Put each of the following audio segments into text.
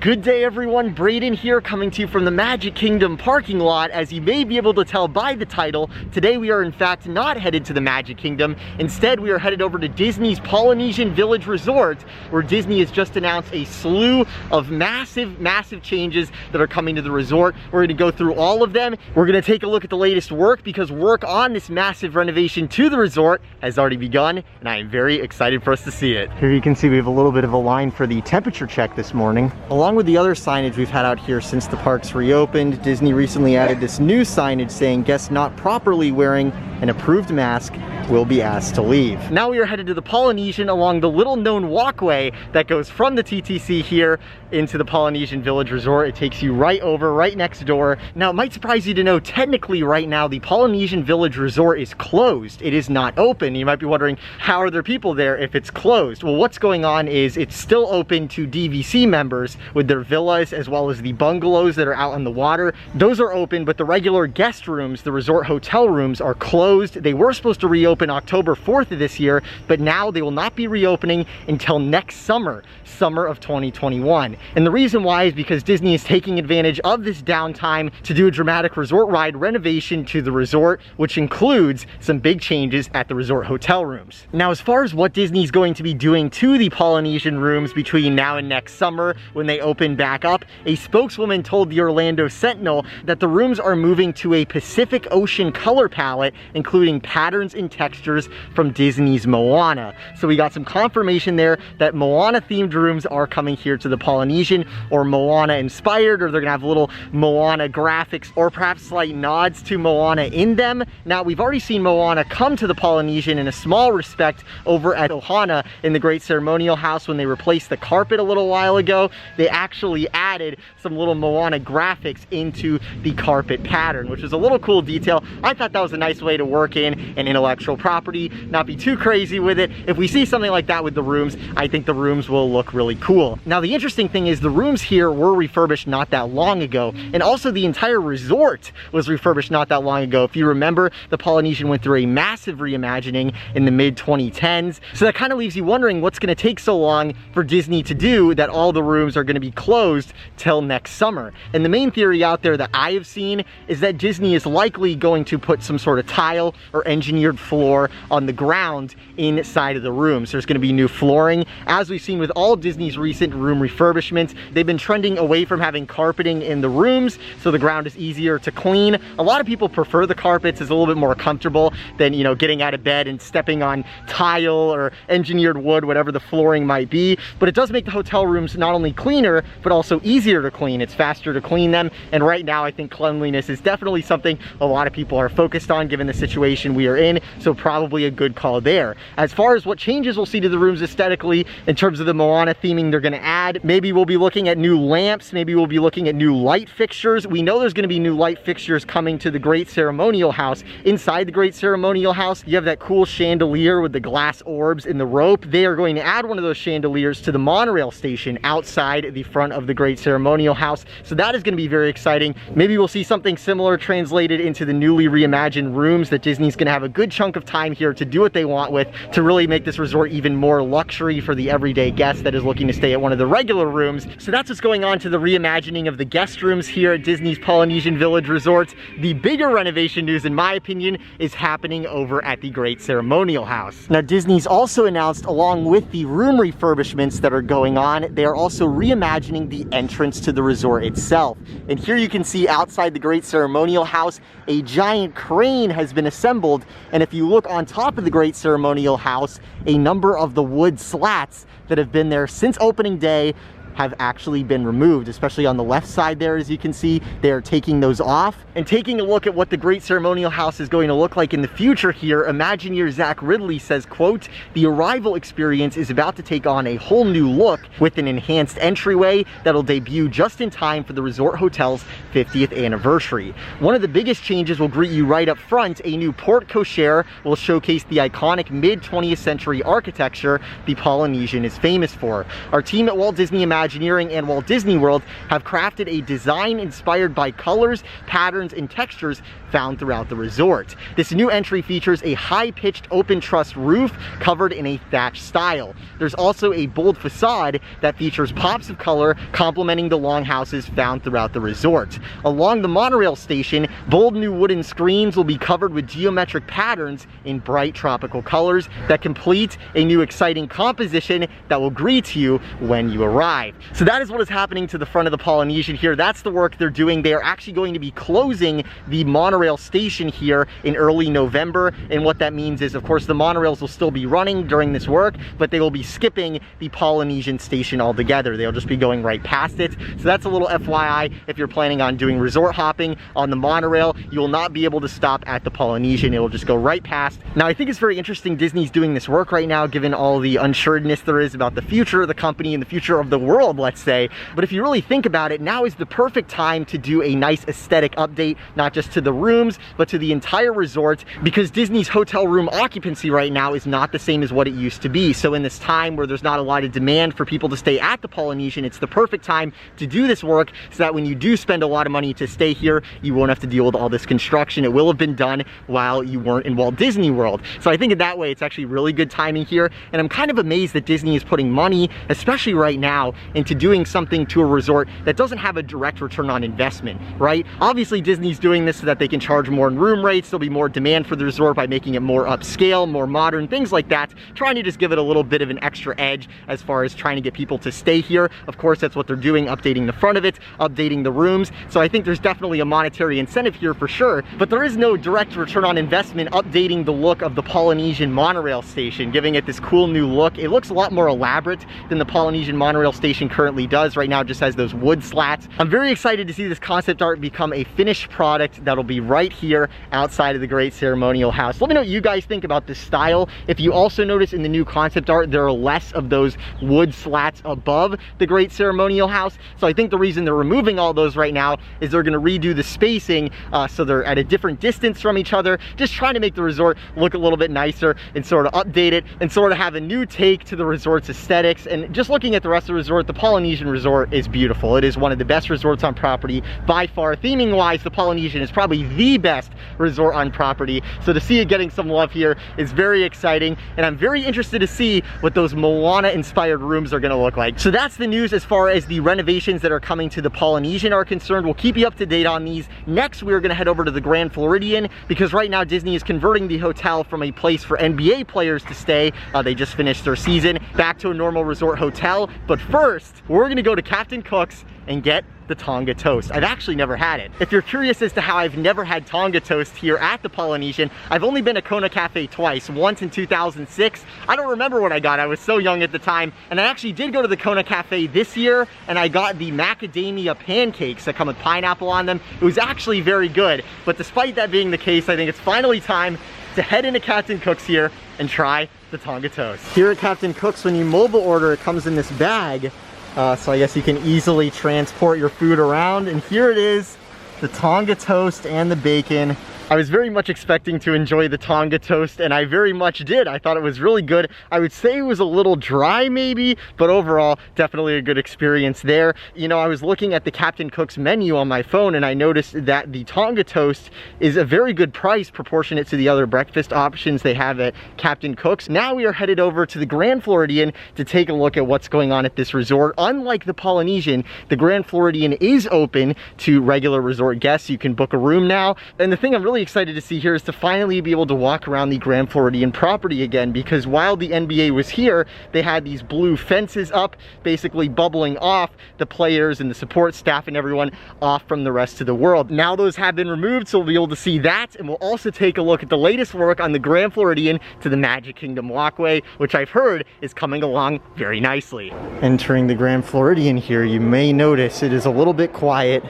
Good day everyone, Brayden here coming to you from the Magic Kingdom parking lot. As you may be able to tell by the title, today we are in fact not headed to the Magic Kingdom. Instead, we are headed over to Disney's Polynesian Village Resort, where Disney has just announced a slew of massive changes that are coming to the resort. We're going to go through all of them. We're going to take a look at the latest work because work on this massive renovation to the resort has already begun, and I am very excited for us to see it. Here you can see we have a little bit of a line for the temperature check this morning. Along with the other signage we've had out here since the parks reopened, Disney recently added this new signage saying guests not properly wearing an approved mask will be asked to leave. Now we are headed to the Polynesian along the little known walkway that goes from the TTC here into the Polynesian Village Resort. It takes you right over, right next door. Now it might surprise you to know technically right now the Polynesian Village Resort is closed. It is not open. You might be wondering, how are there people there if it's closed? Well, what's going on is it's still open to DVC members with their villas as well as the bungalows that are out on the water. Those are open, but the regular guest rooms, the resort hotel rooms, are closed. They were supposed to reopen October 4th of this year, but now they will not be reopening until next summer of 2021. And the reason why is because Disney is taking advantage of this downtime to do a dramatic resort ride renovation to the resort, which includes some big changes at the resort hotel rooms. Now, as far as what Disney's going to be doing to the Polynesian rooms between now and next summer when they open back up, a spokeswoman told the Orlando Sentinel that the rooms are moving to a Pacific Ocean color palette, including patterns and textures from Disney's Moana. So we got some confirmation there that Moana themed rooms are coming here to the Polynesian, or Moana-inspired, or they're gonna have little Moana graphics or perhaps slight nods to Moana in them. Now, we've already seen Moana come to the Polynesian in a small respect over at Ohana in the Great Ceremonial House when they replaced the carpet a little while ago. They actually added some little Moana graphics into the carpet pattern, which was a little cool detail. I thought that was a nice way to work in an intellectual property, not be too crazy with it. If we see something like that with the rooms, I think the rooms will look really cool. Now, the interesting thing is the rooms here were refurbished not that long ago, and also the entire resort was refurbished not that long ago. If you remember, the Polynesian went through a massive reimagining in the mid-2010s, so that kind of leaves you wondering what's going to take so long for Disney to do that all the rooms are going to be closed till next summer. And the main theory out there that I have seen is that Disney is likely going to put some sort of tile or engineered floor on the ground inside of the rooms. There's going to be new flooring. As we've seen with all of Disney's recent room refurbishments, they've been trending away from having carpeting in the rooms, so the ground is easier to clean. A lot of people prefer the carpets. It's a little bit more comfortable than, you know, getting out of bed and stepping on tile or engineered wood, whatever the flooring might be. But it does make the hotel rooms not only cleaner, but also easier to clean. It's faster to clean them. And right now, I think cleanliness is definitely something a lot of people are focused on given the situation we are in. So probably a good call there. As far as what changes we'll see to the rooms aesthetically, in terms of the Moana theming they're going to add, maybe we'll be looking at new lamps, maybe we'll be looking at new light fixtures. We know there's going to be new light fixtures coming to the Great Ceremonial House. Inside the Great Ceremonial House, you have that cool chandelier with the glass orbs in the rope. They are going to add one of those chandeliers to the Monorail Station outside the front of the Great Ceremonial House. So that is going to be very exciting. Maybe we'll see something similar translated into the newly reimagined rooms that Disney's going to have a good chunk of time here to do what they want with, to really make this resort even more luxury for the everyday guest that is looking to stay at one of the regular rooms. So that's what's going on to the reimagining of the guest rooms here at Disney's Polynesian Village Resort. The bigger renovation news, in my opinion, is happening over at the Great Ceremonial House. Now, Disney's also announced, along with the room refurbishments that are going on, they are also reimagining the entrance to the resort itself. And here you can see outside the Great Ceremonial House, a giant crane has been assembled. And if you look on top of the Great Ceremonial House, a number of the wood slats that have been there since opening day have actually been removed, especially on the left side there. As you can see, they're taking those off. And taking a look at what the Great Ceremonial House is going to look like in the future here, Imagineer Zach Ridley says, quote, "The arrival experience is about to take on a whole new look with an enhanced entryway that'll debut just in time for the resort hotel's 50th anniversary. One of the biggest changes will greet you right up front. A new porte cochere will showcase the iconic mid-20th century architecture the Polynesian is famous for. Our team at Walt Disney Imagineering Imagineering and Walt Disney World have crafted a design inspired by colors, patterns, and textures found throughout the resort. This new entry features a high-pitched open truss roof covered in a thatch style. There's also a bold facade that features pops of color complementing the longhouses found throughout the resort. Along the monorail station, bold new wooden screens will be covered with geometric patterns in bright tropical colors that complete a new exciting composition that will greet you when you arrive. So that is what is happening to the front of the Polynesian here. That's the work they're doing. They are actually going to be closing the monorail station here in early November, and what that means is, of course, the monorails will still be running during this work, but they will be skipping the Polynesian station altogether. They'll just be going right past it. So that's a little FYI. If you're planning on doing resort hopping on the monorail, you will not be able to stop at the Polynesian. It will just go right past. Now, I think it's very interesting Disney's doing this work right now, given all the unsureness there is about the future of the company and the future of the world, let's say. But if you really think about it, now is the perfect time to do a nice aesthetic update, not just to the rooms, but to the entire resort, because Disney's hotel room occupancy right now is not the same as what it used to be. So in this time where there's not a lot of demand for people to stay at the Polynesian, it's the perfect time to do this work, so that when you do spend a lot of money to stay here, you won't have to deal with all this construction. It will have been done while you weren't in Walt Disney World. So I think in that way, it's actually really good timing here. And I'm kind of amazed that Disney is putting money, especially right now, into doing something to a resort that doesn't have a direct return on investment, right? Obviously, Disney's doing this so that they can charge more in room rates. There'll be more demand for the resort by making it more upscale, more modern, things like that, trying to just give it a little bit of an extra edge as far as trying to get people to stay here. Of course, that's what they're doing, updating the front of it, updating the rooms. So I think there's definitely a monetary incentive here for sure, but there is no direct return on investment updating the look of the Polynesian monorail station, giving it this cool new look. It looks a lot more elaborate than the Polynesian monorail station currently does. Right now it just has those wood slats. I'm very excited to see this concept art become a finished product that'll be right here outside of the Great Ceremonial House. Let me know what you guys think about this style. If you also notice in the new concept art, there are less of those wood slats above the Great Ceremonial House. So I think the reason they're removing all those right now is they're gonna redo the spacing so they're at a different distance from each other, just trying to make the resort look a little bit nicer and sort of update it and sort of have a new take to the resort's aesthetics. And just looking at the rest of the resort, the Polynesian resort is beautiful. It is one of the best resorts on property by far. Theming wise, the Polynesian is probably the best resort on property. So to see it getting some love here is very exciting, and I'm very interested to see what those Moana-inspired rooms are gonna look like. So that's the news as far as the renovations that are coming to the Polynesian are concerned. We'll keep you up to date on these. Next, we're gonna head over to the Grand Floridian, because right now Disney is converting the hotel from a place for NBA players to stay. They just finished their season, back to a normal resort hotel. But first, we're gonna go to Captain Cook's and get the Tonga toast. I've actually never had it. If you're curious as to how I've never had Tonga toast here at the Polynesian, I've only been to Kona Cafe twice, once in 2006. I don't remember what I got. I was so young at the time. And I actually did go to the Kona Cafe this year, and I got the macadamia pancakes that come with pineapple on them. It was actually very good. But despite that being the case, I think it's finally time to head into Captain Cook's here and try the Tonga toast. Here at Captain Cook's, when you mobile order, it comes in this bag. So I guess you can easily transport your food around. And here it is, the Tonga toast and the bacon. I was very much expecting to enjoy the Tonga toast, and I very much did. I thought it was really good. I would say it was a little dry maybe, but overall, definitely a good experience there. You know, I was looking at the Captain Cook's menu on my phone, and I noticed that the Tonga toast is a very good price proportionate to the other breakfast options they have at Captain Cook's. Now we are headed over to the Grand Floridian to take a look at what's going on at this resort. Unlike the Polynesian, the Grand Floridian is open to regular resort guests. You can book a room now, and the thing I'm really excited to see here is to finally be able to walk around the Grand Floridian property again, because while the NBA was here, they had these blue fences up, basically bubbling off the players and the support staff and everyone off from the rest of the world. Now those have been removed, so we'll be able to see that, and we'll also take a look at the latest work on the Grand Floridian to the Magic Kingdom walkway, which I've heard is coming along very nicely. Entering the Grand Floridian here, you may notice it is a little bit quiet,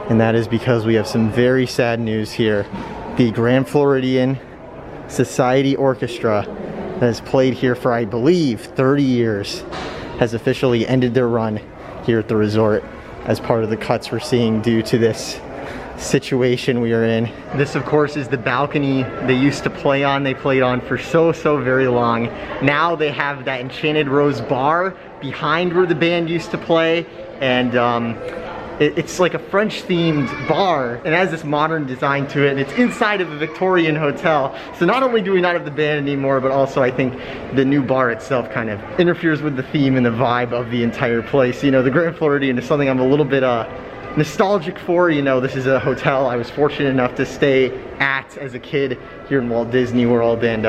and that is because we have some very sad news here. The Grand Floridian Society Orchestra that has played here for, I believe, 30 years has officially ended their run here at the resort as part of the cuts we're seeing due to this situation we are in. This of course is the balcony they used to play on. They played on for so very long. Now they have that Enchanted Rose bar behind where the band used to play, and it's like a French themed bar, and it has this modern design to it, and it's inside of a Victorian hotel. So not only do we not have the band anymore, but also I think the new bar itself kind of interferes with the theme and the vibe of the entire place. You know, the Grand Floridian is something I'm a little bit nostalgic for. You know, this is a hotel I was fortunate enough to stay at as a kid here in Walt Disney World, and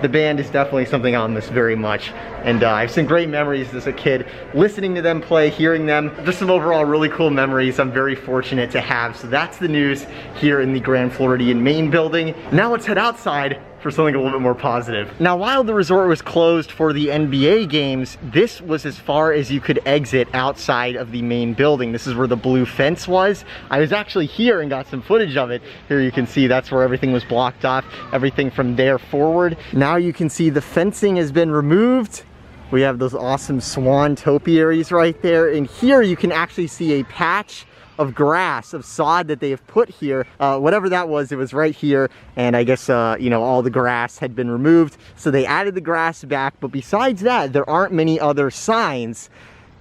the band is definitely something I'll miss very much. And I have some great memories as a kid, listening to them play, hearing them, just some overall really cool memories I'm very fortunate to have. So that's the news here in the Grand Floridian main building. Now let's head outside for something a little bit more positive. Now, while the resort was closed for the NBA games, this was as far as you could exit outside of the main building. This is where the blue fence was. I was actually here and got some footage of it. Here you can see that's where everything was blocked off, everything from there forward. Now you can see the fencing has been removed. We have those awesome swan topiaries right there. And here you can actually see a patch of grass, of sod that they have put here. Whatever that was, it was right here. And I guess, you know, all the grass had been removed. So they added the grass back. But besides that, there aren't many other signs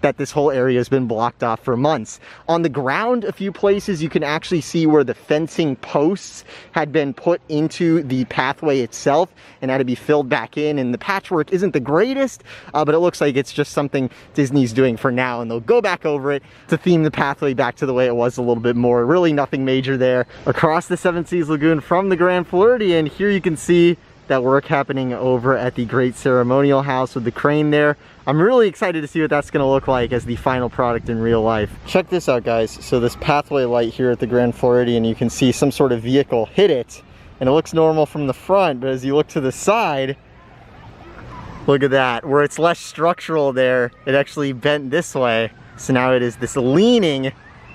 that this whole area has been blocked off for months. On the ground, a few places you can actually see where the fencing posts had been put into the pathway itself and had to be filled back in, and the patchwork isn't the greatest, but it looks like it's just something Disney's doing for now, and they'll go back over it to theme the pathway back to the way it was a little bit more. Really nothing major there. Across the Seven Seas Lagoon from the Grand Floridian, here you can see that work happening over at the Great Ceremonial House with the crane there. I'm really excited to see what that's going to look like as the final product in real life. Check this out, guys. So this pathway light here at the Grand Floridian, you can see some sort of vehicle hit it, and it looks normal from the front, but as you look to the side, look at that. Where it's less structural there, it actually bent this way. So now it is this leaning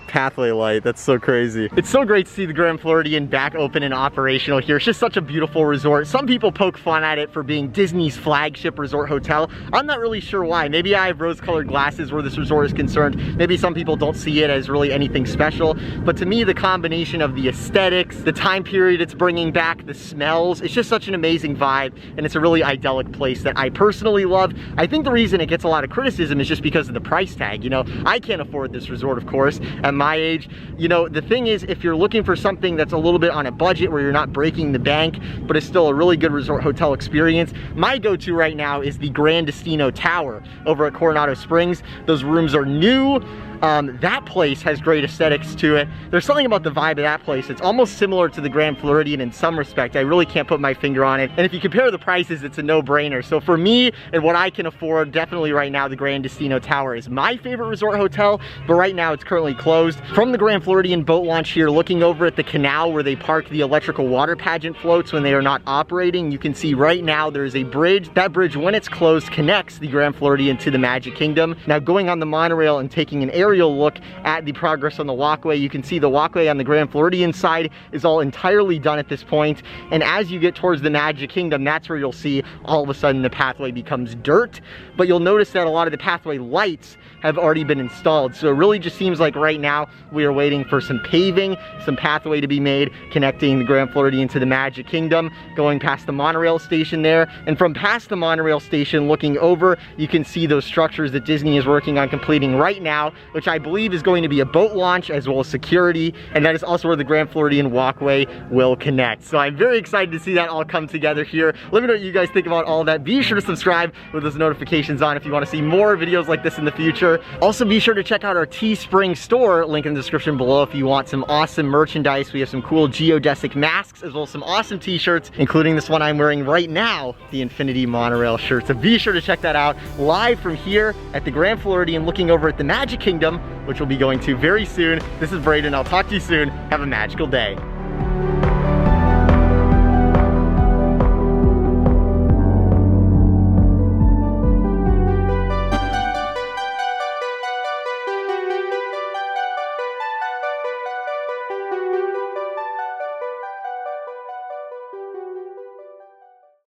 pathway light. That's so crazy. It's so great to see the Grand Floridian back open and operational here. It's just such a beautiful resort. Some people poke fun at it for being Disney's flagship resort hotel. I'm not really sure why. Maybe I have rose-colored glasses where this resort is concerned. Maybe some people don't see it as really anything special. But to me, the combination of the aesthetics, the time period it's bringing back, the smells, it's just such an amazing vibe, and it's a really idyllic place that I personally love. I think the reason it gets a lot of criticism is just because of the price tag. You know, I can't afford this resort, of course, at my age. You know, the thing is, if you're looking for something that's a little bit on a budget where you're not breaking the bank, but it's still a really good resort hotel experience, my go-to right now is the Grand Destino Tower over at Coronado Springs. Those rooms are new. That place has great aesthetics to it. There's something about the vibe of that place. It's almost similar to the Grand Floridian in some respect. I really can't put my finger on it. And if you compare the prices, it's a no-brainer. So for me and what I can afford, definitely right now, the Grand Destino Tower is my favorite resort hotel, but right now it's currently closed. From the Grand Floridian boat launch here, looking over at the canal where they park the electrical water pageant floats when they are not operating, you can see right now there's a bridge. That bridge, when it's closed, connects the Grand Floridian to the Magic Kingdom. Now, going on the monorail and taking an aerial look at the progress on the walkway, you can see the walkway on the Grand Floridian side is all entirely done at this point, and as you get towards the Magic Kingdom, that's where you'll see all of a sudden the pathway becomes dirt. But you'll notice that a lot of the pathway lights have already been installed, so it really just seems like right now we are waiting for some paving, some pathway to be made connecting the Grand Floridian to the Magic Kingdom, going past the monorail station there. And from past the monorail station, looking over, you can see those structures that Disney is working on completing right now, which I believe is going to be a boat launch as well as security, and that is also where the Grand Floridian walkway will connect. So I'm very excited to see that all come together here. Let me know what you guys think about all that. Be sure to subscribe with those notifications on if you want to see more videos like this in the future. Also, be sure to check out our Teespring store, link in the description below, if you want some awesome merchandise. We have some cool geodesic masks as well as some awesome t-shirts, including this one I'm wearing right now, the Infinity Monorail shirt. So be sure to check that out live from here at the Grand Floridian, looking over at the Magic Kingdom, which we'll be going to very soon. This is Brayden. I'll talk to you soon. Have a magical day.